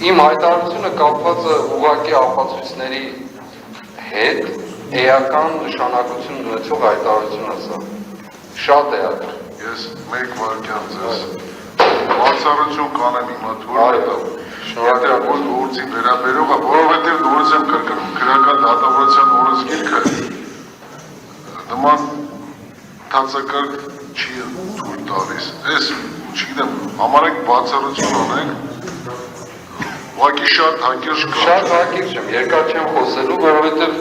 Իմ հայտարարությունը կապված է ուղղակի ապացույցների հետ էական նշանակություն ունեցող հայտարարություն է սա։ Շատ էակ։ Ես մեկ վարքյան ձեզ բացառություն կանեմ իմ եթե որ գործի վերաբերող է, որովհետև նորից եմ կրկնում, քրեական դատավորության օրենսգիրքը նման ընդհանցակարգ չի թույլ տալիս։ Ես չգիտեմ, համարեք բացառություն անենք, ուղղակի շատ հակիրճ կա։ Շատ հակիրճ եմ, երկար չեմ խոսելու, որովհետև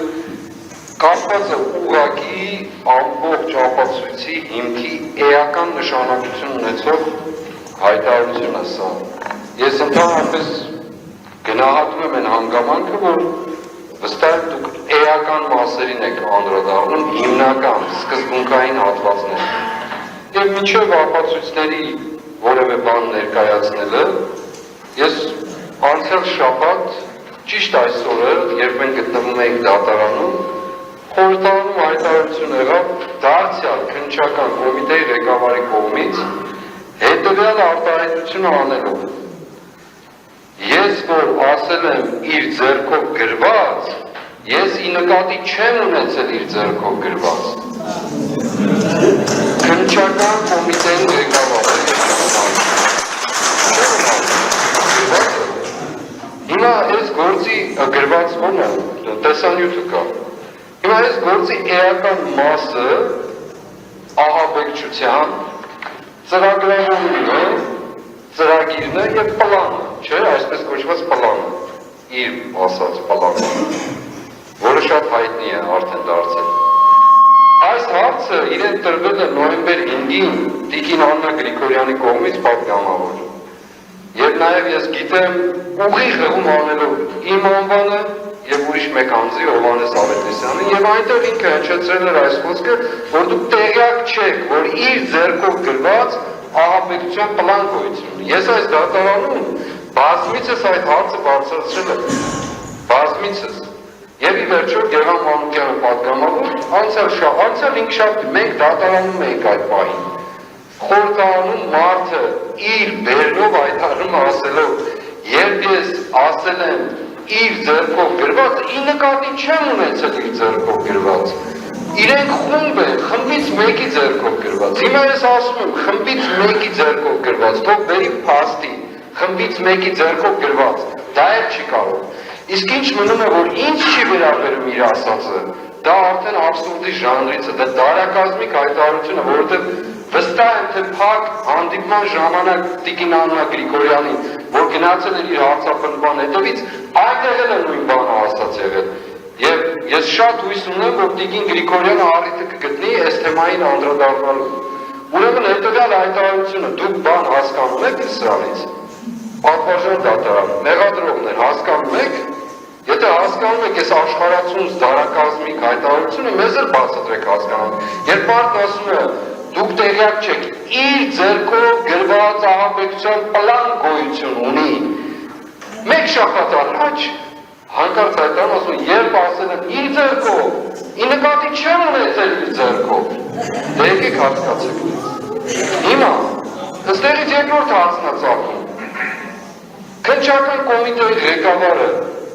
կապված է ուղղակի ամբողջ ապացույցի հիմքի էական նշանակություն ունեցող հայտարարություն է սա։ Ես ընդհանրապես գնահատում եմ այն հանգամանքը, որ վստահ դուք էական մասերին եք անդրադառնում, հիմնական, սկզբունքային հատվածներ։ Եվ մինչև ապացույցների որևէ բան ներկայացնելը, ես անցյալ շաբաթ, ճիշտ այսօրը, երբ մենք գտնվում էինք դատարանում, խորհրդարանում հայտարարություն եղավ դարձյալ քննչական կոմիտեի ղեկավարի կողմից հետևյալ արտահայտությունը անելով։ Ես որ ասել եմ իր ձեռքով գրված, ես ի նկատի չեմ ունեցել իր ձեռքով գրված։ Քննչական կոմիտեի ղեկավարը հիմա այս գործի գրված ո՞ն է, տեսանյութը կա։ Հիմա այս գործի էական մասը ահաբեկչության ծրագրավորումն է, ծրագիրն է և պլանը, չէ, այսպես կոչված պլանը, իր ասած պլանը, որը շատ հայտնի է արդեն դարձել։ Այս հարցը իրեն տրվել է նոյեմբեր 5-ին Տիկին Աննա Գրիգորյանի կողմից պատգամավոր։ Եվ նաև ես գիտեմ ուղիղ հղում անելով իմ անվանը և ուրիշ մեկ անձի Հովհաննես Ավետիսյանի և այնտեղ ինքը հնչեցրել էր այս խոսքը, որ դուք տեղյակ չեք, որ իր ձեռքով գրված ահաբեկչության պլան գոյություն ունի։ Ես այս դատարանում բազմիցս այդ հարցը բարձրացրել եմ, բազմիցս։ Եվ ի վերջո Գեղամ Մանուկյանը պատգամավոր, անցյալ 5 շաբթի մենք դատարանում էինք այդ պահին։ Խորհրդարանում մարդը իր բերնով հայտարարում ասելով, երբ ես ասել եմ իր ձեռքով գրված, ի նկատի չեմ ունեցել իր ձեռքով գրված։ Իրենք խումբ են, խմբից մեկի ձեռքով գրված։ Հիմա ես ասում եմ, խմբից մեկի ձեռքով գրված, թող բերի փաստի, խմբից մեկի ձեռքով գրված, դա էլ չի կարող։ Իսկ ինչ մնում է, որ ինչ չի վերաբերում իր ասածը, դա արդեն աբսուրդի ժանրից է, դա դարակազմիկ հայտարարություն է, որովհետև վստահ եմ, թե փակ հանդիպման ժամանակ Տիկին Աննա Գրիգորյանին, որ գնացել էր իր հարցափնտման հետևից, այնտեղ էլ է նույն բանը ասած եղել։ Եվ ես շատ հույս ունեմ, որ Տիկին Գրիգորյանը առիթը կգտնի այս թեմային անդրադառնալու։ Ուրեմն հետևյալ հայտարարությունը դուք բան հասկանում եք սրանից։ Պատվարժան դատարան, մեղադրողներ հասկանում եք, եթե հասկանում եք այս աշխարհացուն դարակազմիկ հայտարարությունը, մեզ էլ բացատրեք հասկանանք։ Երբ մարդն ասում է դուք տեղյակ չեք, իր ձեռքով գրված ահաբեկչության պլան գոյություն ունի։ Մեկ շաբաթ առաջ հանկարծ հայտարարում ասում երբ ասել եմ իր ձեռքով, ի նկատի չեմ ունեցել իր ձեռքով։ Դե եկեք հասկացեք։ Հիմա ըստեղից երկրորդ հարցն է ծագում։ Քննչական կոմիտեի ղեկավարը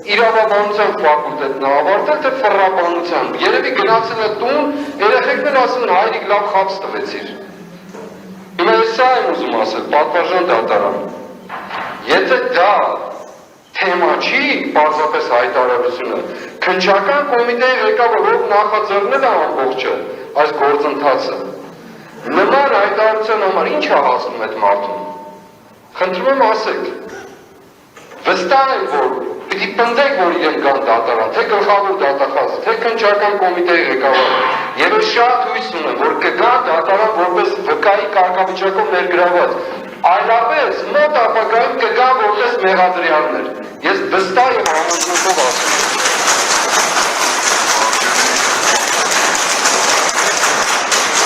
իրավաբանության ֆակուլտետն է ավարտել, թե ֆռռաբանությամբ։ Երևի գնացել է տուն, երեխեքն էլ ասում են հայրիկ լավ խաբս տվեցիր։ Հիմա ես սա եմ ուզում ասել, պատվարժան դատարան։ Եթե դա թեմա չի, պարզապես հայտարարությունը, քննչական կոմիտեի ղեկավարը նախաձեռնել է ամբողջը այս գործընթացը։ Նման հայտարարության համար ինչ է հասնում այդ մարդուն։ Խնդրում եմ ասեք։ Վստահ եմ, որ պիտի պնդեք, որ իրենք կան դատարան, թե գլխավոր դատախազը, թե քննչական կոմիտեի ղեկավարը։ Եվ ես շատ հույս ունեմ, որ կգա դատարան որպես վկայի կարգավիճակով ներգրաված։ Այլապես մոտ ապագայում կգա որպես մեղադրյալներ։ Ես վստահ եմ համոզմունքով ասում եմ։